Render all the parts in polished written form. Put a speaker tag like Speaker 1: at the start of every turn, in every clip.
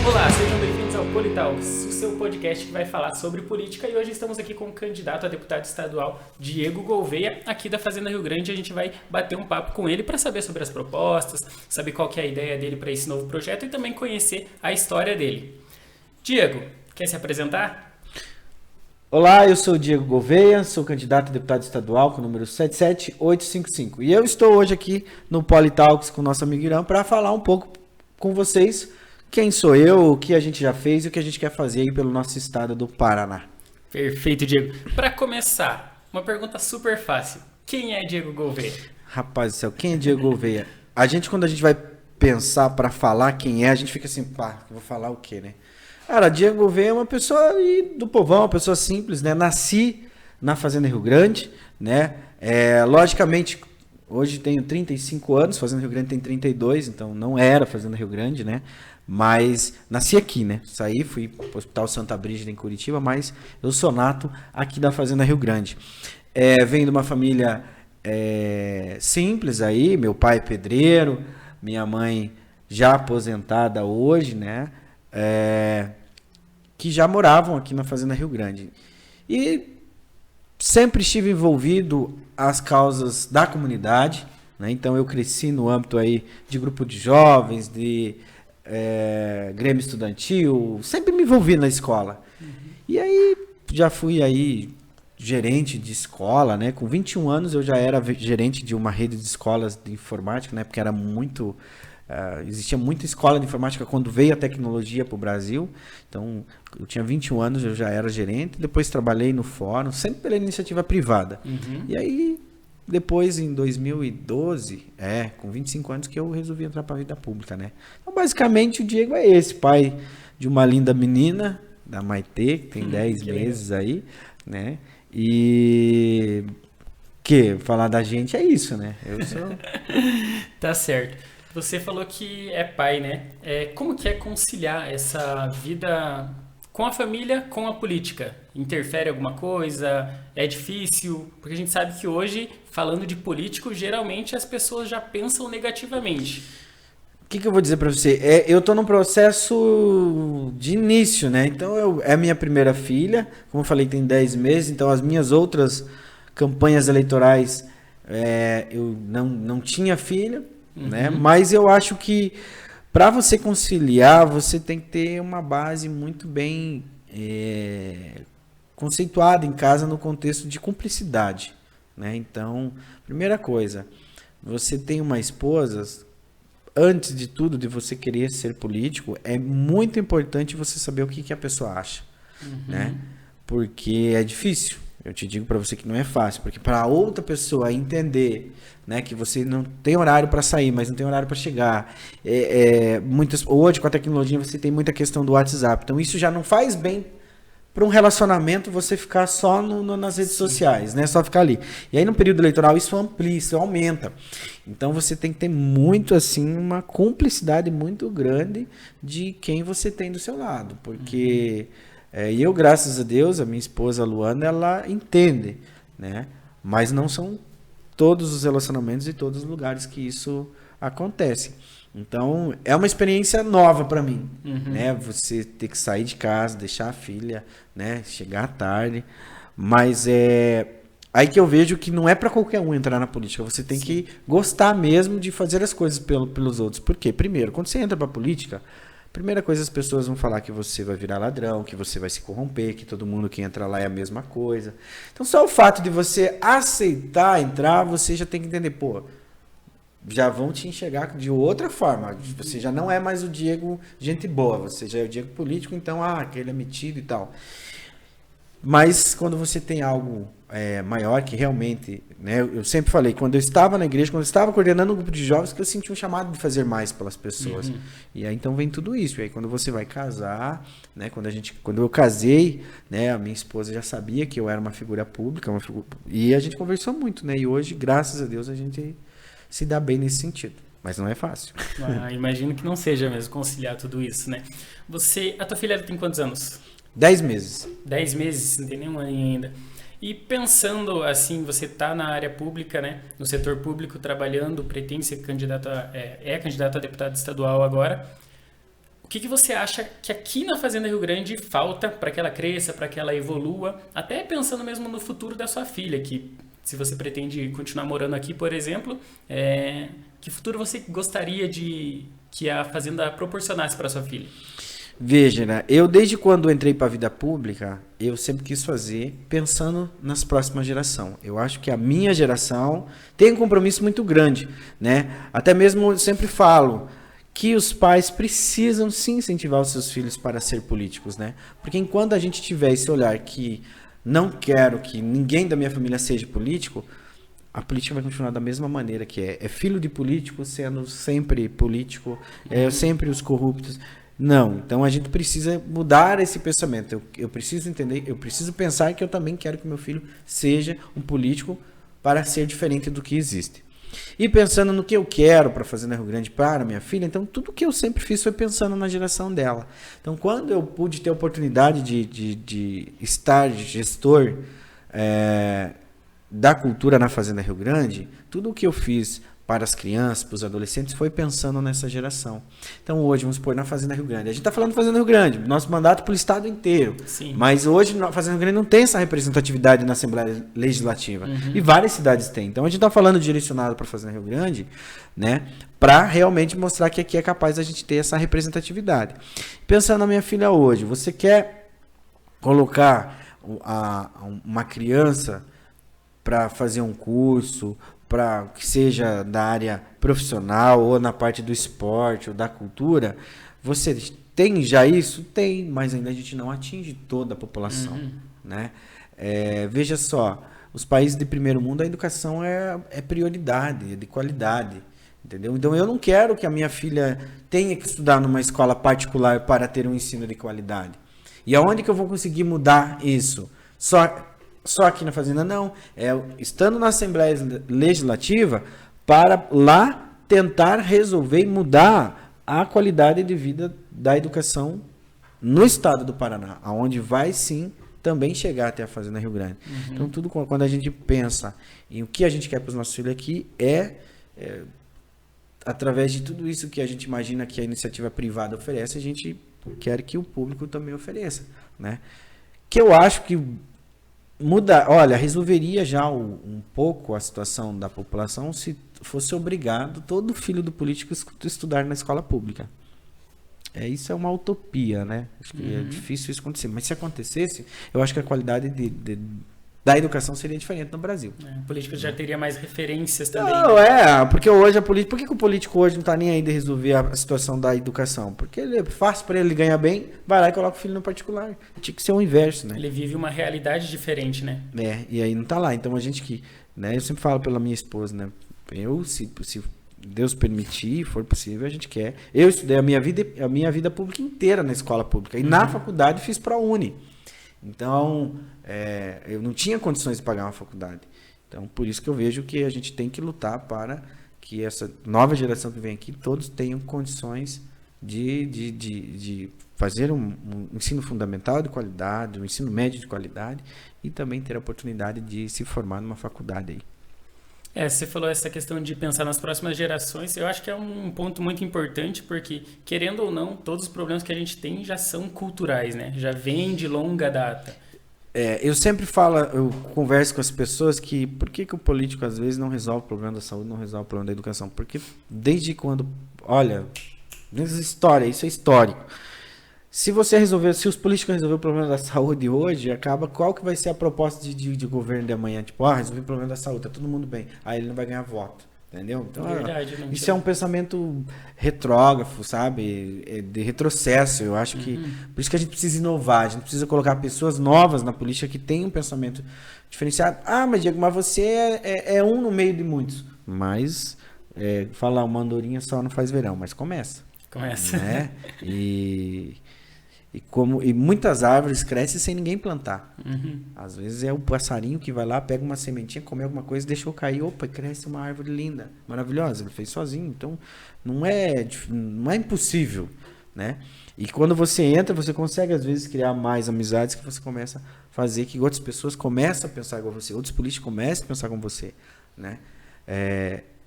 Speaker 1: Olá, sejam bem-vindos ao Politalks, o seu podcast que vai falar sobre política, e hoje estamos aqui com o candidato a deputado estadual Diego Gouveia, aqui da Fazenda Rio Grande. A gente vai bater um papo com ele para saber sobre as propostas, saber qual que é a ideia dele para esse novo projeto e também conhecer a história dele. Diego, quer se apresentar?
Speaker 2: Olá, eu sou o Diego Gouveia, sou candidato a deputado estadual com o número 77855 e eu estou hoje aqui no Politalks com o nosso amigo Irã para falar um pouco com vocês quem sou eu, o que a gente já fez e o que a gente quer fazer aí pelo nosso estado do Paraná.
Speaker 1: Perfeito, Diego. Para começar, uma pergunta super fácil. Quem é Diego Gouveia?
Speaker 2: Rapaz do céu, quem é Diego Gouveia? Quando a gente vai pensar para falar quem é, a gente fica assim, pá, vou falar o quê, né? Cara, Diego Gouveia é uma pessoa do povão, uma pessoa simples, né? Nasci na Fazenda Rio Grande, né? Logicamente, hoje tenho 35 anos, Fazenda Rio Grande tem 32, então não era Fazenda Rio Grande, né? Mas nasci aqui, né? Saí, fui para o Hospital Santa Brígida em Curitiba, mas eu sou nato aqui da Fazenda Rio Grande. Venho de uma família simples aí, meu pai é pedreiro, minha mãe já aposentada hoje, né? Que já moravam aqui na Fazenda Rio Grande. E sempre estive envolvido às causas da comunidade, né? Então eu cresci no âmbito aí de grupo de jovens, de grêmio estudantil, sempre me envolvi na escola. E aí já fui aí gerente de escola, né? Com 21 anos eu já era gerente de uma rede de escolas de informática, né? Porque era muito... existia muita escola de informática quando veio a tecnologia para o Brasil. Então, eu tinha 21 anos, eu já era gerente. Depois trabalhei no fórum, sempre pela iniciativa privada. E aí, depois, em 2012, com 25 anos, que eu resolvi entrar para a vida pública, né? Então, basicamente, o Diego é esse, pai de uma linda menina, da Maitê, que tem 10 meses aí, né? E... falar da gente é isso, né? Eu sou...
Speaker 1: Tá certo. Você falou que é pai, né? Como que é conciliar essa vida com a família, com a política? Interfere alguma coisa? É difícil? Porque a gente sabe que hoje, falando de político, geralmente as pessoas já pensam negativamente.
Speaker 2: O que eu vou dizer pra você? Eu tô num processo de início, né? Então, é a minha primeira filha. Como eu falei, tem 10 meses. Então, as minhas outras campanhas eleitorais, eu não tinha filha. Né? Mas eu acho que para você conciliar, você tem que ter uma base muito bem conceituada em casa no contexto de cumplicidade, né? Então, primeira coisa, você tem uma esposa, antes de tudo, de você querer ser político, é muito importante você saber o que a pessoa acha, né? Porque é difícil. Eu te digo para você que não é fácil, porque para outra pessoa entender, né, que você não tem horário para sair, mas não tem horário para chegar. Hoje, com a tecnologia, você tem muita questão do WhatsApp. Então, isso já não faz bem para um relacionamento você ficar só nas redes sociais, né? Só ficar ali. E aí, no período eleitoral, isso amplia, isso aumenta. Então, você tem que ter muito, assim, uma cumplicidade muito grande de quem você tem do seu lado. Porque... E eu, graças a Deus, a minha esposa Luana, ela entende, né? Mas não são todos os relacionamentos e todos os lugares que isso acontece. Então, é uma experiência nova para mim, né? Você ter que sair de casa, deixar a filha, né? Chegar tarde. Mas aí que eu vejo que não é para qualquer um entrar na política. Você tem que gostar mesmo de fazer as coisas pelos outros. Por quê? Primeiro, quando você entra para política... Primeira coisa, as pessoas vão falar que você vai virar ladrão, que você vai se corromper, que todo mundo que entra lá é a mesma coisa. Então, só o fato de você aceitar entrar, você já tem que entender, já vão te enxergar de outra forma. Você já não é mais o Diego gente boa, você já é o Diego político, então, aquele é metido e tal. Mas quando você tem algo maior que realmente, né? Eu sempre falei, quando eu estava na igreja, quando eu estava coordenando um grupo de jovens, que eu senti um chamado de fazer mais pelas pessoas. E aí então vem tudo isso. E aí quando você vai casar, né? Quando eu casei, né? A minha esposa já sabia que eu era uma figura pública, e a gente conversou muito, né? E hoje, graças a Deus, a gente se dá bem nesse sentido. Mas não é fácil.
Speaker 1: Imagino que não seja mesmo conciliar tudo isso, né? A tua filha tem quantos anos?
Speaker 2: 10 meses.
Speaker 1: 10 meses, não tem nenhum ano ainda. E pensando assim, você está na área pública, né, no setor público, trabalhando, pretende ser candidato candidato a deputado estadual agora. que você acha que aqui na Fazenda Rio Grande falta para que ela cresça, para que ela evolua, até pensando mesmo no futuro da sua filha, que se você pretende continuar morando aqui, por exemplo, que futuro você gostaria de que a Fazenda proporcionasse para sua filha?
Speaker 2: Veja, né? Eu desde quando entrei para a vida pública, eu sempre quis fazer pensando nas próximas gerações. Eu acho que a minha geração tem um compromisso muito grande, né? Até mesmo eu sempre falo que os pais precisam sim incentivar os seus filhos para ser políticos, né? Porque enquanto a gente tiver esse olhar que não quero que ninguém da minha família seja político, a política vai continuar da mesma maneira que é filho de político sendo sempre político, sempre os corruptos. Não, então a gente precisa mudar esse pensamento. Eu preciso entender, eu preciso pensar que eu também quero que meu filho seja um político para ser diferente do que existe. E pensando no que eu quero para fazer na Rio Grande para minha filha, então tudo que eu sempre fiz foi pensando na geração dela. Então quando eu pude ter a oportunidade de estar gestor da cultura na Fazenda Rio Grande, tudo o que eu fiz para as crianças, para os adolescentes, foi pensando nessa geração. Então hoje, vamos supor, na Fazenda Rio Grande. A gente está falando de Fazenda Rio Grande, nosso mandato para o estado inteiro.
Speaker 1: Sim.
Speaker 2: Mas hoje, na Fazenda Rio Grande não tem essa representatividade na Assembleia Legislativa. E várias cidades têm. Então a gente está falando direcionado para a Fazenda Rio Grande, né, para realmente mostrar que aqui é capaz a gente ter essa representatividade. Pensando na minha filha hoje, você quer colocar uma criança para fazer um curso, para que seja da área profissional ou na parte do esporte ou da cultura, você tem já isso? Tem, mas ainda a gente não atinge toda a população, né? Veja só, os países de primeiro mundo a educação é prioridade, é de qualidade, entendeu? Então eu não quero que a minha filha tenha que estudar numa escola particular para ter um ensino de qualidade. E aonde que eu vou conseguir mudar isso? Só aqui na Fazenda não, estando na Assembleia Legislativa para lá tentar resolver e mudar a qualidade de vida da educação no estado do Paraná, aonde vai sim também chegar até a Fazenda Rio Grande. Então tudo quando a gente pensa em o que a gente quer para os nossos filhos aqui através de tudo isso que a gente imagina que a iniciativa privada oferece, a gente quer que o público também ofereça, né? Que eu acho que resolveria já um pouco a situação da população se fosse obrigado todo filho do político a estudar na escola pública. Isso é uma utopia, né? Acho que é difícil isso acontecer. Mas se acontecesse, eu acho que a qualidade da educação seria diferente no Brasil.
Speaker 1: O político já teria mais referências também.
Speaker 2: Não, porque hoje por que o político hoje não está nem aí de resolver a situação da educação? Porque é fácil para ele ganhar bem, vai lá e coloca o filho no particular. Tinha que ser o inverso, né?
Speaker 1: Ele vive uma realidade diferente, né?
Speaker 2: E aí não está lá. Então a gente né, eu sempre falo pela minha esposa, né? Se Deus permitir, for possível, a gente quer. Eu estudei a minha vida pública inteira na escola pública. E na faculdade fiz ProUni. Então, eu não tinha condições de pagar uma faculdade. Então, por isso que eu vejo que a gente tem que lutar para que essa nova geração que vem aqui, todos tenham condições de fazer um ensino fundamental de qualidade, um ensino médio de qualidade e também ter a oportunidade de se formar numa faculdade aí.
Speaker 1: Você falou essa questão de pensar nas próximas gerações, eu acho que é um ponto muito importante, porque, querendo ou não, todos os problemas que a gente tem já são culturais, né? Já vêm de longa data.
Speaker 2: Eu sempre eu converso com as pessoas que por que o político às vezes não resolve o problema da saúde, não resolve o problema da educação? Porque desde quando, isso é histórico. Se os políticos resolverem o problema da saúde hoje, qual que vai ser a proposta de governo de amanhã? Tipo, resolver o problema da saúde, tá todo mundo bem. Aí ele não vai ganhar voto, entendeu? Então,
Speaker 1: Verdade,
Speaker 2: isso é um pensamento retrógrafo, sabe? De retrocesso. Eu acho que por isso que a gente precisa inovar, a gente precisa colocar pessoas novas na política que tenham um pensamento diferenciado. Mas Diego, mas você é um no meio de muitos. Mas falar uma andorinha só não faz verão, mas começa. Né? E muitas árvores crescem sem ninguém plantar. Às vezes é o passarinho que vai lá, pega uma sementinha, come alguma coisa, deixou cair, e cresce uma árvore linda, maravilhosa. Ele fez sozinho. Então, não é impossível, né? E quando você entra, você consegue às vezes criar mais amizades, que você começa a fazer que outras pessoas começam a pensar igual você, outros políticos começam a pensar como você, né?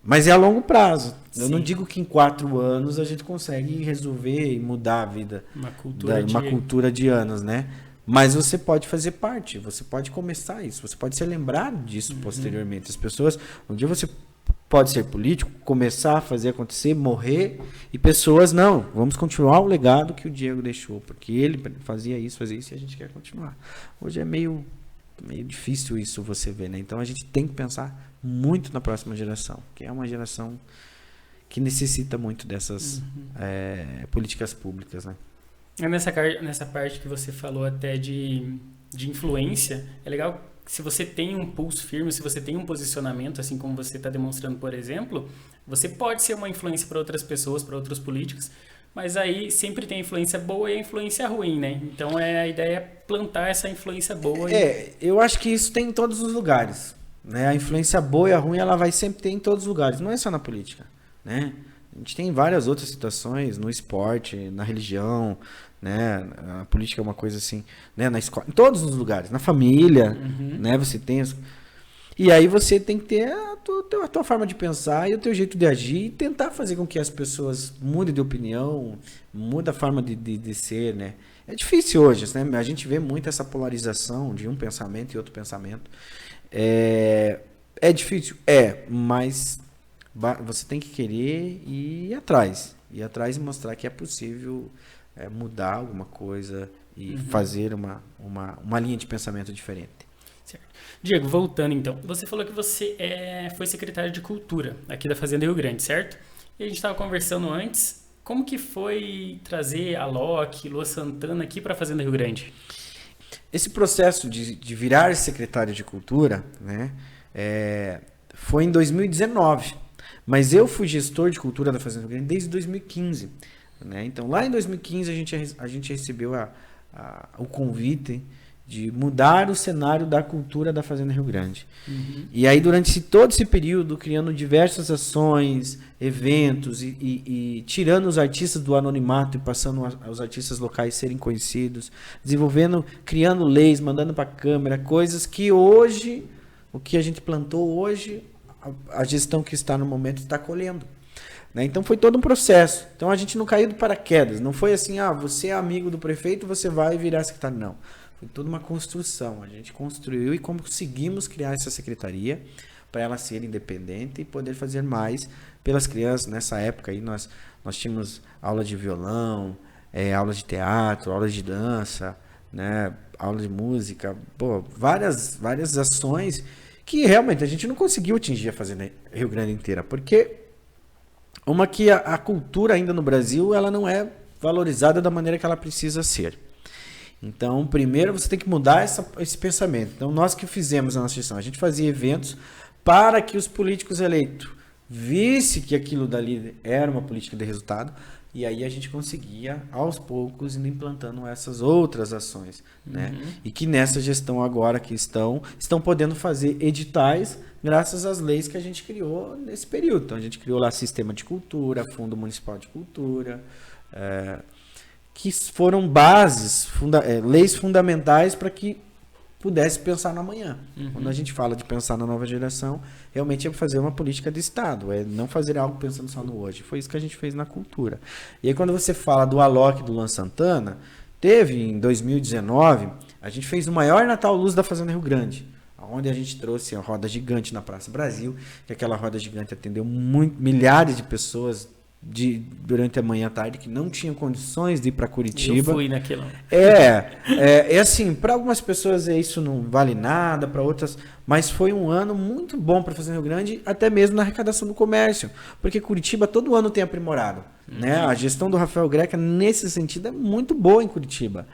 Speaker 2: Mas é a longo prazo. Eu
Speaker 1: Sim.
Speaker 2: não digo que em 4 anos a gente consegue resolver e mudar a vida.
Speaker 1: Uma
Speaker 2: Cultura de anos, né? Mas você pode fazer parte, você pode começar isso, você pode ser lembrado disso posteriormente. As pessoas, um dia você pode ser político, começar a fazer acontecer, morrer, e pessoas, não, vamos continuar o legado que o Diego deixou, porque ele fazia isso e a gente quer continuar. Hoje é meio difícil isso você ver, né? Então a gente tem que pensar muito na próxima geração, que é uma geração que necessita muito dessas políticas públicas, né?
Speaker 1: Nessa parte que você falou até de influência, é legal que se você tem um pulso firme, se você tem um posicionamento, assim como você está demonstrando, por exemplo, você pode ser uma influência para outras pessoas, para outros políticos, mas aí sempre tem a influência boa e a influência ruim, né? Então a ideia é plantar essa influência boa.
Speaker 2: Eu acho que isso tem em todos os lugares, né? A influência boa e a ruim, ela vai sempre ter em todos os lugares, não é só na política, né? A gente tem várias outras situações, no esporte, na religião, né? A política é uma coisa assim, né? Na escola, em todos os lugares, na família, né? Você tem e aí você tem que ter a tua forma de pensar e o teu jeito de agir e tentar fazer com que as pessoas mudem de opinião, mudem a forma de ser, né? É difícil hoje, né? A gente vê muito essa polarização de um pensamento e outro pensamento. É difícil? Mas você tem que querer ir atrás e mostrar que é possível mudar alguma coisa e fazer uma linha de pensamento diferente.
Speaker 1: Certo. Diego, voltando então, você falou que você foi secretário de Cultura aqui da Fazenda Rio Grande, certo? E a gente estava conversando antes, como que foi trazer a Loki, Lua Santana aqui para a Fazenda Rio Grande?
Speaker 2: Esse processo de virar secretário de Cultura, né, foi em 2019. Mas eu fui gestor de cultura da Fazenda Rio Grande desde 2015. Né? Então, lá em 2015, a gente recebeu o convite de mudar o cenário da cultura da Fazenda Rio Grande. E aí, durante todo esse período, criando diversas ações, eventos, e tirando os artistas do anonimato e passando os artistas locais serem conhecidos, criando leis, mandando para a Câmara, coisas que hoje, o que a gente plantou hoje, a gestão que está no momento está colhendo. Né? Então foi todo um processo. Então a gente não caiu de paraquedas. Não foi assim, você é amigo do prefeito, você vai virar secretário. Não. Foi toda uma construção. A gente construiu e conseguimos criar essa secretaria para ela ser independente e poder fazer mais pelas crianças. Nessa época aí nós tínhamos aula de violão, aula de teatro, aula de dança, né? Aula de música, várias ações que realmente a gente não conseguiu atingir a Fazenda Rio Grande inteira, porque que a cultura ainda no Brasil, ela não é valorizada da maneira que ela precisa ser. Então, primeiro você tem que mudar esse pensamento. Então, nós que fizemos a nossa gestão, a gente fazia eventos para que os políticos eleitos vissem que aquilo dali era uma política de resultado, e aí a gente conseguia, aos poucos, ir implantando essas outras ações. Né? E que nessa gestão agora que estão podendo fazer editais graças às leis que a gente criou nesse período. Então, a gente criou lá Sistema de Cultura, Fundo Municipal de Cultura, que foram leis fundamentais para que pudesse pensar no amanhã. Quando a gente fala de pensar na nova geração, realmente é fazer uma política de Estado, é não fazer algo pensando só no hoje. Foi isso que a gente fez na cultura. E aí quando você fala do Alok do Luan Santana, teve em 2019, a gente fez o maior Natal Luz da Fazenda Rio Grande, onde a gente trouxe a roda gigante na Praça Brasil, que aquela roda gigante atendeu milhares de pessoas durante a manhã e tarde que não tinham condições de ir para Curitiba.
Speaker 1: Eu fui naquilo.
Speaker 2: Assim, para algumas pessoas isso não vale nada, para outras, mas foi um ano muito bom para Fazenda Rio Grande, até mesmo na arrecadação do comércio, porque Curitiba todo ano tem aprimorado, né? A gestão do Rafael Greca nesse sentido é muito boa em Curitiba.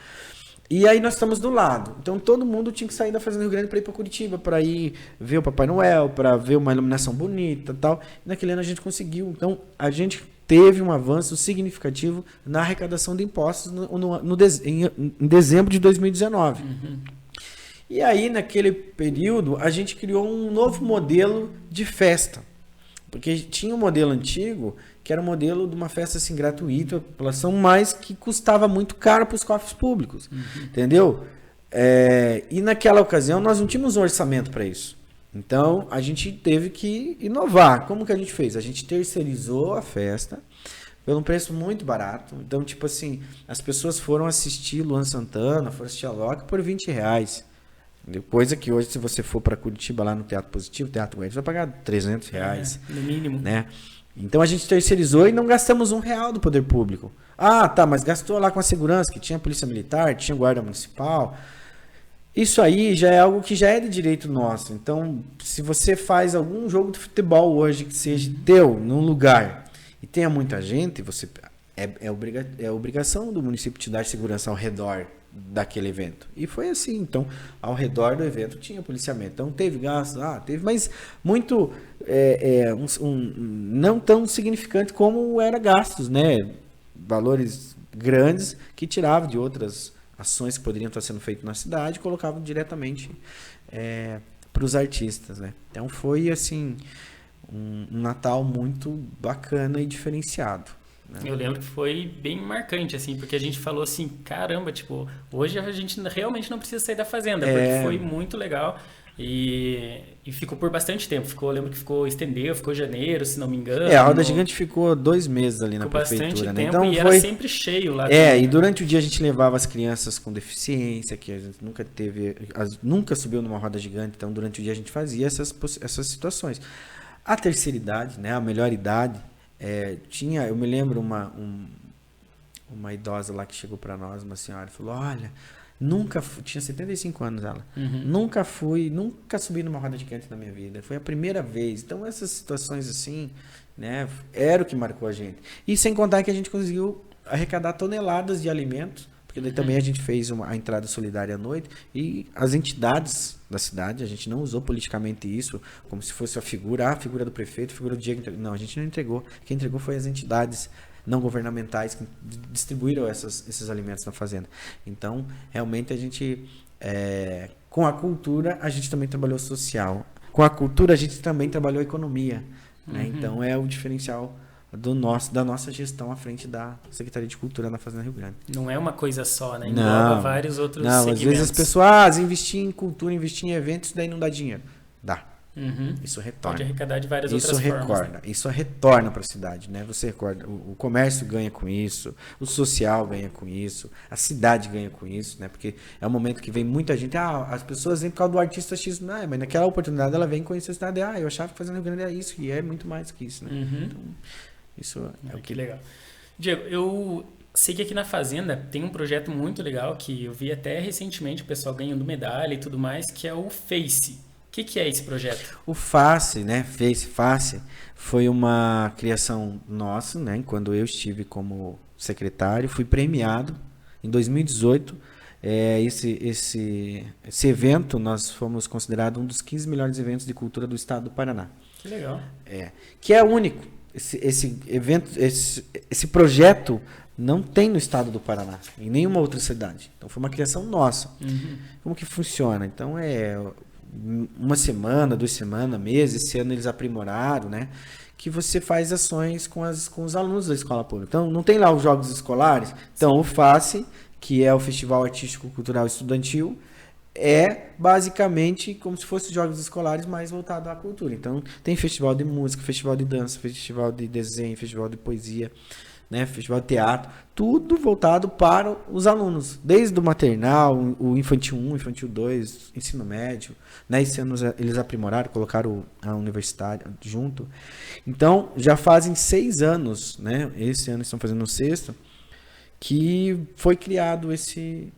Speaker 2: E aí nós estamos do lado. Então todo mundo tinha que sair da Fazenda Rio Grande para ir para Curitiba, para ir ver o Papai Noel, para ver uma iluminação bonita e tal. E naquele ano a gente conseguiu. Então a gente teve um avanço significativo na arrecadação de impostos em dezembro de 2019. E aí, naquele período, a gente criou um novo modelo de festa. Porque tinha um modelo antigo, que era um modelo de uma festa assim, gratuita para a população, mas que custava muito caro para os cofres públicos. Entendeu? E naquela ocasião, nós não tínhamos um orçamento para isso. Então, a gente teve que inovar. Como que a gente fez? A gente terceirizou a festa por um preço muito barato. Então, tipo assim, as pessoas foram assistir Luan Santana, foram assistir a Loki por R$20. Coisa que hoje, se você for para Curitiba, lá no Teatro Positivo, Teatro Goiás, você vai pagar R$300.
Speaker 1: No mínimo.
Speaker 2: Né? Então, a gente terceirizou e não gastamos R$1 do poder público. Ah, tá, mas gastou lá com a segurança, que tinha polícia militar, tinha guarda municipal. Isso aí já é algo que já é de direito nosso. Então, se você faz algum jogo de futebol hoje que seja teu, num lugar, e tenha muita gente, você é obrigação do município te dar segurança ao redor daquele evento. E foi assim. Então, ao redor do evento tinha policiamento. Então, teve gasto, teve, mas muito não tão significante como era gastos, né? Valores grandes que tiravam de outras ações que poderiam estar sendo feitas na cidade e colocavam diretamente para os artistas, né? Então foi assim um Natal muito bacana e diferenciado, né?
Speaker 1: Eu lembro que foi bem marcante, assim, porque a gente falou assim, caramba, tipo, hoje a gente realmente não precisa sair da fazenda, porque foi muito legal. E ficou por bastante tempo. Eu lembro que estendeu, ficou janeiro, se não me engano.
Speaker 2: A Roda Gigante ficou 2 meses ali na prefeitura,
Speaker 1: bastante
Speaker 2: né?
Speaker 1: Tempo,
Speaker 2: então
Speaker 1: e era sempre cheio lá.
Speaker 2: E durante o dia a gente levava as crianças com deficiência, que a gente nunca subiu numa roda gigante, então durante o dia a gente fazia essas situações. A terceira idade, né? A melhor idade, eu me lembro uma idosa lá que chegou para nós, uma senhora, e falou, olha, tinha 75 anos ela. Nunca subi numa roda gigante na minha vida. Foi a primeira vez. Então, essas situações assim, né, era o que marcou a gente. E sem contar que a gente conseguiu arrecadar toneladas de alimentos, porque daí também a gente fez a entrada solidária à noite, e as entidades da cidade, a gente não usou politicamente isso, como se fosse a figura do prefeito, a figura do Diego. Não, a gente não entregou. Quem entregou foi as entidades não governamentais que distribuíram esses alimentos na fazenda. Então, realmente a gente, com a cultura, a gente também trabalhou social. Com a cultura, a gente também trabalhou economia. Né? Então, é o diferencial da nossa gestão à frente da Secretaria de Cultura na Fazenda Rio Grande.
Speaker 1: Não é uma coisa só, né? Engloba vários outros segmentos.
Speaker 2: Às vezes as pessoas, investir em cultura, investir em eventos, daí não dá dinheiro. Dá. Isso retorna.
Speaker 1: Pode arrecadar de várias outras formas. Né?
Speaker 2: Isso retorna para a cidade, né? Você recorda, o comércio ganha com isso, o social ganha com isso, a cidade ganha com isso, né? Porque é um momento que vem muita gente, as pessoas vêm por causa do artista X, mas naquela oportunidade ela vem conhecer a cidade, eu achava que Fazenda Rio Grande era isso, e é muito mais que isso, né? Então, isso é o
Speaker 1: que legal. Diego, eu sei que aqui na Fazenda tem um projeto muito legal que eu vi até recentemente o pessoal ganhando medalha e tudo mais, que é o FACE. O que é esse projeto?
Speaker 2: O FACE, né? FACE foi uma criação nossa, né? Quando eu estive como secretário, fui premiado em 2018. Esse evento, nós fomos considerados um dos 15 melhores eventos de cultura do estado do Paraná.
Speaker 1: Que legal.
Speaker 2: Que é único. Esse evento, esse projeto não tem no estado do Paraná, em nenhuma outra cidade. Então foi uma criação nossa. Como que funciona? Então uma semana, 2 semanas, meses, esse ano eles aprimoraram, né? Que você faz ações com os alunos da escola pública. Então, não tem lá os jogos escolares? Então, o FACE, que é o Festival Artístico Cultural Estudantil, é basicamente como se fosse jogos escolares mais voltado à cultura. Então, tem festival de música, festival de dança, festival de desenho, festival de poesia, né, festival de teatro, tudo voltado para os alunos, desde o maternal, o infantil 1, infantil 2, ensino médio, né, esse ano eles aprimoraram, colocaram a universidade junto. Então, já fazem 6 anos, né, esse ano estão fazendo o 6º, que foi criado esse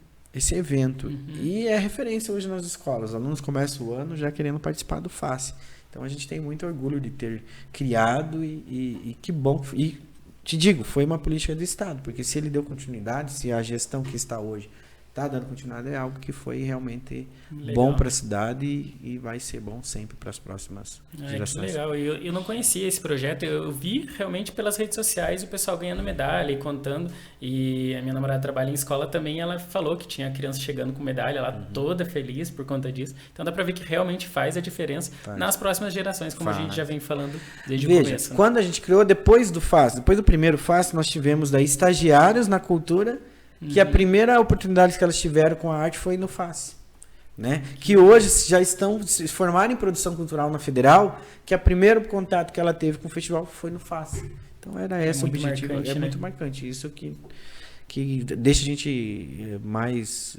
Speaker 2: evento. E é referência hoje nas escolas, os alunos começam o ano já querendo participar do FACE. Então, a gente tem muito orgulho de ter criado e que bom. E te digo, foi uma política do Estado, porque se ele deu continuidade, se a gestão que está hoje está dando continuidade, é algo que foi realmente bom para a cidade e vai ser bom sempre para as próximas gerações.
Speaker 1: Que legal, eu não conhecia esse projeto, eu vi realmente pelas redes sociais o pessoal ganhando medalha e contando, e a minha namorada trabalha em escola também, ela falou que tinha criança chegando com medalha, ela toda feliz por conta disso, então dá para ver que realmente faz a diferença nas próximas gerações, como a gente já vem falando desde o começo. Né?
Speaker 2: Quando a gente criou, depois do primeiro FACE, nós tivemos daí estagiários na cultura, que a primeira oportunidade que elas tiveram com a arte foi no FACE. né? Que hoje já estão se formaram em produção cultural na Federal, que o primeiro contato que ela teve com o festival foi no FAS. Então era esse o objetivo.
Speaker 1: Marcante,
Speaker 2: é muito marcante. Isso que deixa a gente mais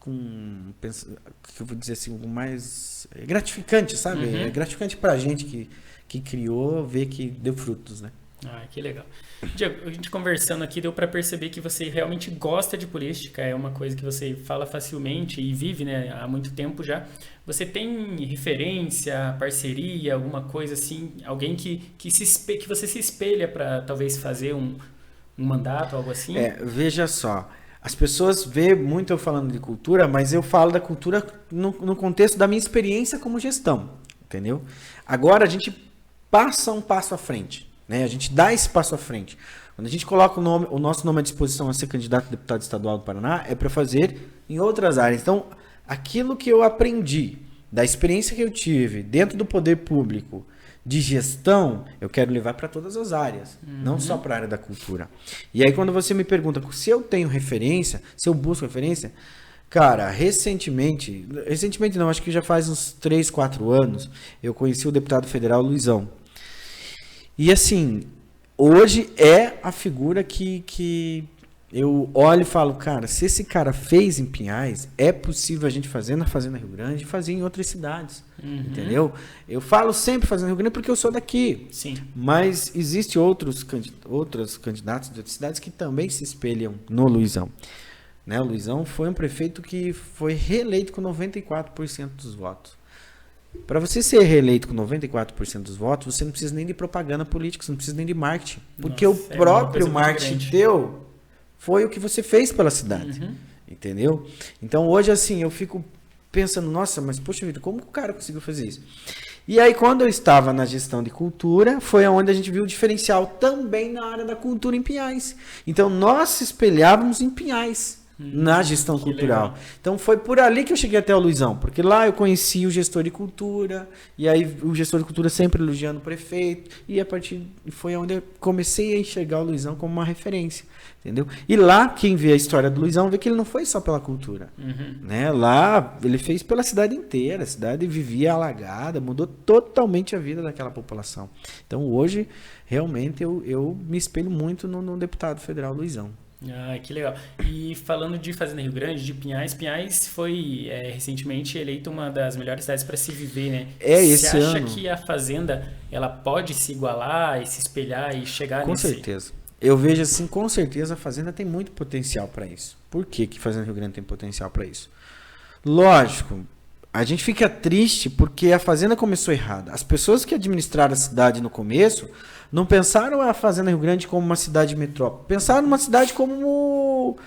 Speaker 2: que eu vou dizer assim, mais gratificante, sabe? É gratificante pra gente que criou, ver que deu frutos, né?
Speaker 1: Ah, que legal. Diego, a gente conversando aqui deu para perceber que você realmente gosta de política, é uma coisa que você fala facilmente e vive, né, há muito tempo já. Você tem referência, parceria, alguma coisa assim, alguém que você se espelha para talvez fazer um mandato, algo assim?
Speaker 2: Veja só, as pessoas veem muito eu falando de cultura, mas eu falo da cultura no contexto da minha experiência como gestão, entendeu? Agora a gente passa um passo à frente. Né? A gente dá esse passo à frente. Quando a gente coloca o nosso nome à disposição a ser candidato a deputado estadual do Paraná, é para fazer em outras áreas. Então, aquilo que eu aprendi, da experiência que eu tive dentro do poder público, de gestão, eu quero levar para todas as áreas, não só para a área da cultura. E aí, quando você me pergunta se eu tenho referência, se eu busco referência, cara, recentemente não, acho que já faz uns 3, 4 anos, eu conheci o deputado federal Luizão. E assim, hoje é a figura que eu olho e falo, cara, se esse cara fez em Pinhais, é possível a gente fazer na Fazenda Rio Grande e fazer em outras cidades, entendeu? Eu falo sempre Fazenda Rio Grande porque eu sou daqui.
Speaker 1: Sim.
Speaker 2: Mas existem outros candidatos de outras cidades que também se espelham no Luizão. Né? O Luizão foi um prefeito que foi reeleito com 94% dos votos. Para você ser reeleito com 94% dos votos, você não precisa nem de propaganda política, você não precisa nem de marketing. Porque o próprio marketing teu foi o que você fez pela cidade. Entendeu? Então hoje, assim, eu fico pensando, nossa, mas poxa vida, como que o cara conseguiu fazer isso? E aí, quando eu estava na gestão de cultura, foi onde a gente viu o diferencial também na área da cultura em Pinhais. Então, nós se espelhávamos em Pinhais. Na gestão cultural. Legal. Então foi por ali que eu cheguei até o Luizão, porque lá eu conheci o gestor de cultura, e aí o gestor de cultura sempre elogiando o prefeito, e a partir foi onde eu comecei a enxergar o Luizão como uma referência, entendeu? E lá quem vê a história do Luizão vê que ele não foi só pela cultura, né? Lá ele fez pela cidade inteira, a cidade vivia alagada, mudou totalmente a vida daquela população. Então hoje realmente eu me espelho muito no deputado federal Luizão.
Speaker 1: Ah, que legal. E falando de Fazenda Rio Grande, de Pinhais foi recentemente eleita uma das melhores cidades para se viver, né?
Speaker 2: Esse ano.
Speaker 1: Você acha que a Fazenda ela pode se igualar e se espelhar e chegar
Speaker 2: com
Speaker 1: nesse...
Speaker 2: certeza. Eu vejo assim, com certeza a Fazenda tem muito potencial para isso. Por que que Fazenda Rio Grande tem potencial para isso? Lógico, a gente fica triste porque a Fazenda começou errada. As pessoas que administraram a cidade no começo não pensaram a Fazenda Rio Grande como uma cidade metrópole. Pensaram numa cidade como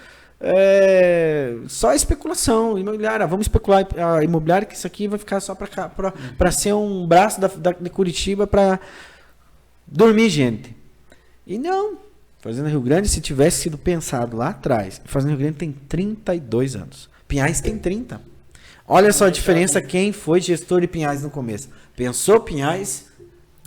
Speaker 2: só especulação imobiliária. Vamos especular a imobiliária que isso aqui vai ficar só para ser um braço de Curitiba para dormir gente. E não. Fazenda Rio Grande, se tivesse sido pensado lá atrás, Fazenda Rio Grande tem 32 anos. Pinhais tem 30. Olha só a diferença quem foi gestor de Pinhais no começo. Pensou Pinhais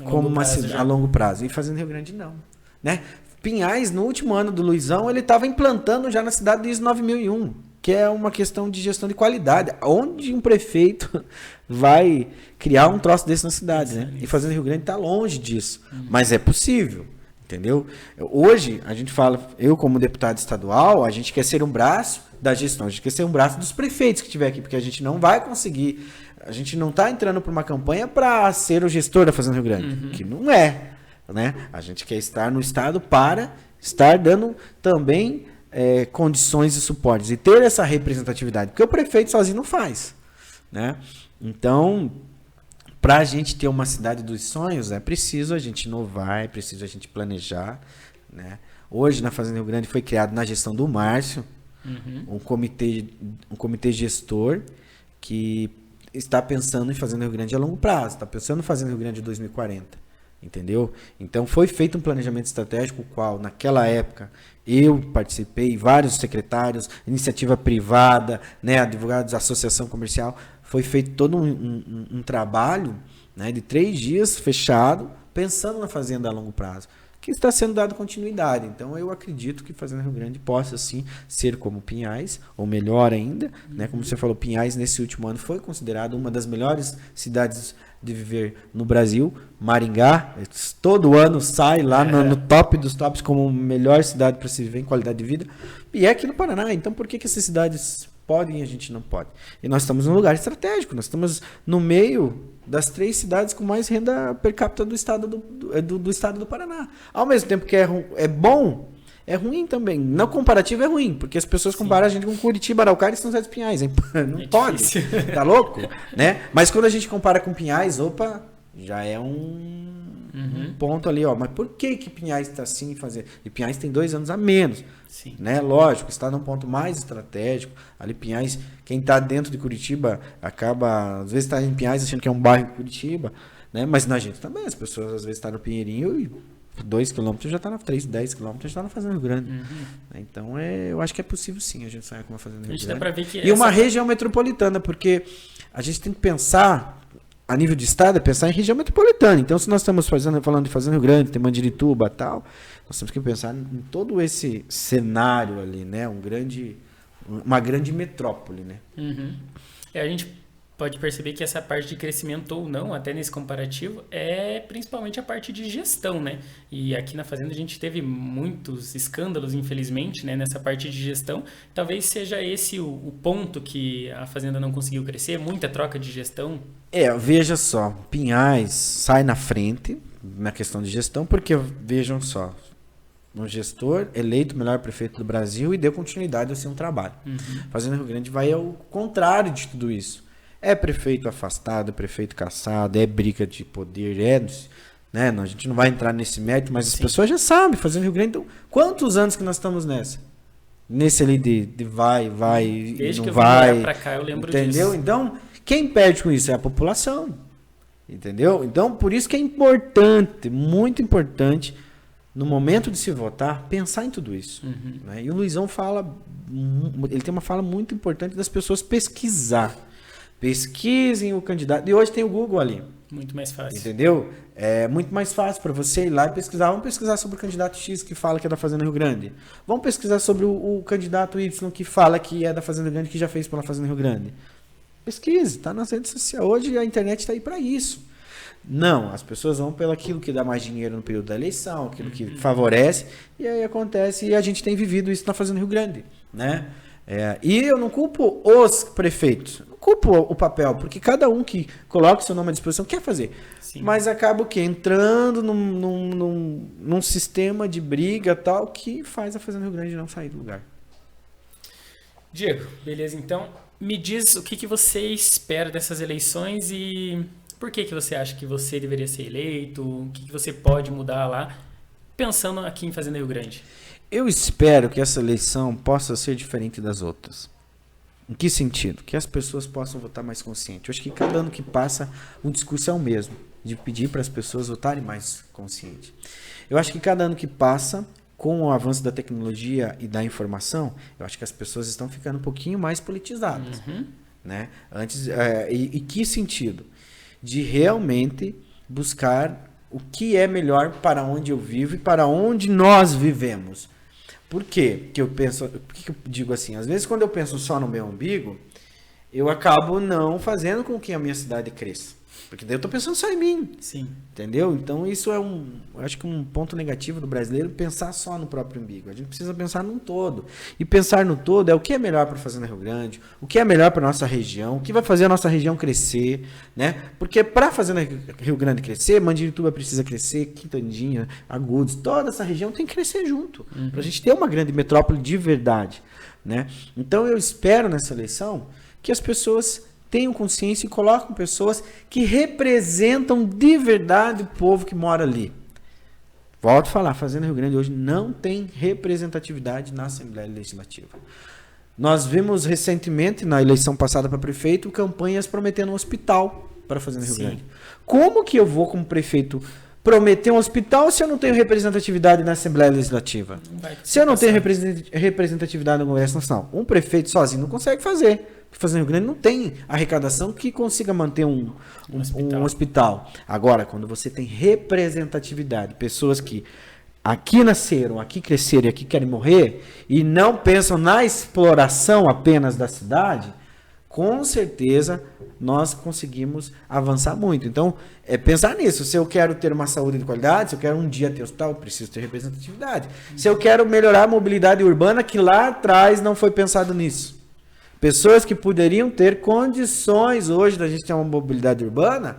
Speaker 2: como uma cidade a longo prazo. E Fazenda Rio Grande não. Né? Pinhais, no último ano do Luizão, ele estava implantando já na cidade do ISO 9001, que é uma questão de gestão de qualidade. Onde um prefeito vai criar um troço desse na cidade? Né? E Fazenda Rio Grande está longe disso. Mas é possível. Entendeu? Hoje, a gente fala, eu como deputado estadual, a gente quer ser um braço da gestão, a gente quer ser um braço dos prefeitos que tiver aqui, porque a gente não vai conseguir, a gente não está entrando para uma campanha para ser o gestor da Fazenda Rio Grande, que não é, né? A gente quer estar no estado para estar dando também condições e suportes e ter essa representatividade, porque o prefeito sozinho não faz, né? Então, para a gente ter uma cidade dos sonhos, é preciso a gente inovar, é preciso a gente planejar, né? Hoje, na Fazenda Rio Grande, foi criado na gestão do Márcio, um comitê gestor que está pensando em Fazenda Rio Grande a longo prazo, está pensando em Fazenda Rio Grande 2040, entendeu? Então, foi feito um planejamento estratégico, o qual, naquela época, eu participei, vários secretários, iniciativa privada, né, advogados, associação comercial, foi feito todo um trabalho, né, de 3 dias fechado, pensando na fazenda a longo prazo. que está sendo dado continuidade. Então, eu acredito que Fazenda Rio Grande possa, sim, ser como Pinhais, ou melhor ainda, né? Como você falou, Pinhais, nesse último ano, foi considerado uma das melhores cidades de viver no Brasil. Maringá, todo ano sai lá no top dos tops como melhor cidade para se viver em qualidade de vida. E é aqui no Paraná. Então, por que essas cidades podem e a gente não pode? E nós estamos num lugar estratégico. Nós estamos no meio das 3 cidades com mais renda per capita do estado do estado do Paraná. Ao mesmo tempo que é bom, é ruim também. No comparativo é ruim, porque as pessoas comparam a gente com Curitiba, Araucária e São José dos Pinhais. Não pode.
Speaker 1: Difícil.
Speaker 2: Tá louco? Né? Mas quando a gente compara com Pinhais, opa, já é um ponto ali, ó. Mas por que Pinhais está assim fazer? E Pinhais tem 2 anos a menos.
Speaker 1: Sim.
Speaker 2: Né? Lógico, está num ponto mais estratégico. Ali Pinhais, quem está dentro de Curitiba acaba, às vezes está em Pinhais achando que é um bairro de Curitiba, né? Mas na gente também, as pessoas às vezes estão no Pinheirinho e 2 quilômetros já está na 10 quilômetros já está na Fazenda Rio Grande. Então eu acho que é possível sim a gente sonhar com uma Fazenda Rio Grande.
Speaker 1: Dá pra ver que
Speaker 2: e uma região metropolitana, porque a gente tem que pensar, a nível de estado, é pensar em região metropolitana. Então, se nós estamos falando de Fazenda Rio Grande, tem Mandirituba e tal, nós temos que pensar em todo esse cenário ali, né? Uma grande metrópole, né?
Speaker 1: A gente pode perceber que essa parte de crescimento ou não, até nesse comparativo, é principalmente a parte de gestão, né? E aqui na Fazenda a gente teve muitos escândalos, infelizmente, né? Nessa parte de gestão. Talvez seja esse o ponto que a Fazenda não conseguiu crescer, muita troca de gestão.
Speaker 2: Veja só, Pinhais sai na frente na questão de gestão, porque vejam só, um gestor eleito o melhor prefeito do Brasil e deu continuidade ao seu trabalho. Fazenda Rio Grande vai ao contrário de tudo isso. É prefeito afastado, é prefeito caçado, é briga de poder, né? A gente não vai entrar nesse mérito, mas as pessoas já sabem, Fazenda Rio Grande. Então, quantos anos que nós estamos nessa? Nesse ali de vai,
Speaker 1: Desde
Speaker 2: não
Speaker 1: que eu
Speaker 2: vai.
Speaker 1: vim pra cá, eu lembro
Speaker 2: entendeu?
Speaker 1: disso.
Speaker 2: Então, quem perde com isso é a população. Entendeu? Então, por isso que é importante, muito importante, no momento de se votar, pensar em tudo isso. Né? E o Luizão ele tem uma fala muito importante das pessoas pesquisar. Pesquisem o candidato. E hoje tem o Google ali.
Speaker 1: Muito mais fácil.
Speaker 2: Entendeu? É muito mais fácil para você ir lá e pesquisar. Vamos pesquisar sobre o candidato X que fala que é da Fazenda Rio Grande. Vamos pesquisar sobre o candidato Y que fala que é da Fazenda Rio Grande, que já fez pela Fazenda Rio Grande. Pesquise, está nas redes sociais. Hoje a internet está aí para isso. Não, as pessoas vão pelo aquilo que dá mais dinheiro no período da eleição, aquilo que favorece, e aí acontece, e a gente tem vivido isso na Fazenda Rio Grande, né? E eu não culpo os prefeitos, não culpo o papel, porque cada um que coloca o seu nome à disposição quer fazer.
Speaker 1: Sim.
Speaker 2: Mas acaba o quê? Entrando num sistema de briga tal que faz a Fazenda Rio Grande não sair do lugar.
Speaker 1: Diego, beleza, então me diz o que você espera dessas eleições e por que você acha que você deveria ser eleito, o que você pode mudar lá, pensando aqui em Fazenda Rio Grande.
Speaker 2: Eu espero que essa eleição possa ser diferente das outras. Em que sentido? Que as pessoas possam votar mais consciente. Eu acho que cada ano que passa, o discurso é o mesmo, de pedir para as pessoas votarem mais consciente. Eu acho que cada ano que passa, com o avanço da tecnologia e da informação, eu acho que as pessoas estão ficando um pouquinho mais politizadas. Né? Antes, e que sentido? De realmente buscar o que é melhor para onde eu vivo e para onde nós vivemos. Por quê? Por que eu digo assim? Às vezes, quando eu penso só no meu umbigo, eu acabo não fazendo com que a minha cidade cresça. Porque daí eu estou pensando só em mim.
Speaker 1: Sim.
Speaker 2: Entendeu? Então, isso é acho que um ponto negativo do brasileiro, pensar só no próprio umbigo. A gente precisa pensar num todo. E pensar no todo é o que é melhor para a Fazenda Rio Grande, o que é melhor para a nossa região, o que vai fazer a nossa região crescer, né? Porque para a Fazenda Rio Grande crescer, Mandirituba precisa crescer, Quintandinha, Agudos, toda essa região tem que crescer junto. Para a gente ter uma grande metrópole de verdade, né? Então, eu espero nessa eleição que as pessoas tenham consciência e colocam pessoas que representam de verdade o povo que mora ali. Volto a falar, Fazenda Rio Grande hoje não tem representatividade na Assembleia Legislativa. Nós vimos recentemente, na eleição passada para prefeito, campanhas prometendo um hospital para a Fazenda Rio Grande. Como que eu vou, como prefeito, prometer um hospital se eu não tenho representatividade na Assembleia Legislativa? Se eu não tenho representatividade no Congresso Nacional, um prefeito sozinho não consegue fazer. Fazenda Rio Grande não tem arrecadação que consiga manter um hospital. Agora, quando você tem representatividade, pessoas que aqui nasceram, aqui cresceram e aqui querem morrer, e não pensam na exploração apenas da cidade, com certeza nós conseguimos avançar muito. Então, é pensar nisso. Se eu quero ter uma saúde de qualidade, se eu quero um dia ter hospital, eu preciso ter representatividade. Se eu quero melhorar a mobilidade urbana, que lá atrás não foi pensado nisso. Pessoas que poderiam ter condições hoje da gente ter uma mobilidade urbana,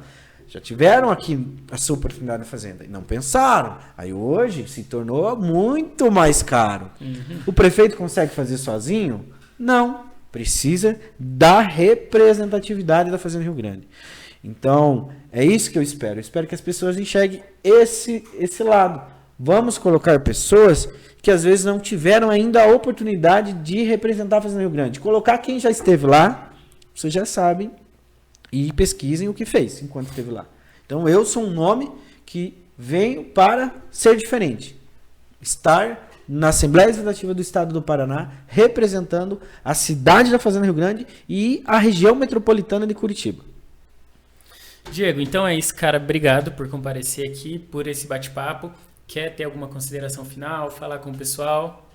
Speaker 2: já tiveram aqui a sua oportunidade na fazenda e não pensaram. Aí hoje se tornou muito mais caro. O prefeito consegue fazer sozinho? Não. Precisa da representatividade da Fazenda Rio Grande. Então, é isso que eu espero. Eu espero que as pessoas enxerguem esse lado. Vamos colocar pessoas que às vezes não tiveram ainda a oportunidade de representar a Fazenda Rio Grande. Colocar quem já esteve lá, vocês já sabem, e pesquisem o que fez enquanto esteve lá. Então, eu sou um nome que venho para ser diferente. Estar na Assembleia Legislativa do Estado do Paraná, representando a cidade da Fazenda Rio Grande e a região metropolitana de Curitiba.
Speaker 1: Diego, então é isso, cara. Obrigado por comparecer aqui, por esse bate-papo. Quer ter alguma consideração final, falar com o pessoal?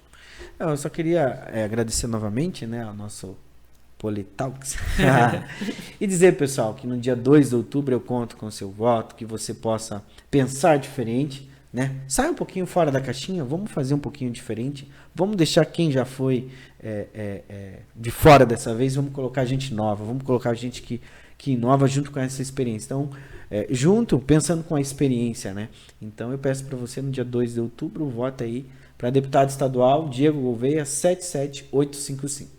Speaker 2: Eu só queria agradecer novamente, né, ao nosso Politalks e dizer, pessoal, que no dia 2 de outubro eu conto com o seu voto, que você possa pensar diferente, né? Sai um pouquinho fora da caixinha, vamos fazer um pouquinho diferente, vamos deixar quem já foi de fora dessa vez, vamos colocar gente nova, vamos colocar gente que inova junto com essa experiência. Então, junto, pensando com a experiência, né? Então, eu peço para você no dia 2 de outubro, vote aí para deputado estadual Diego Gouveia 77855.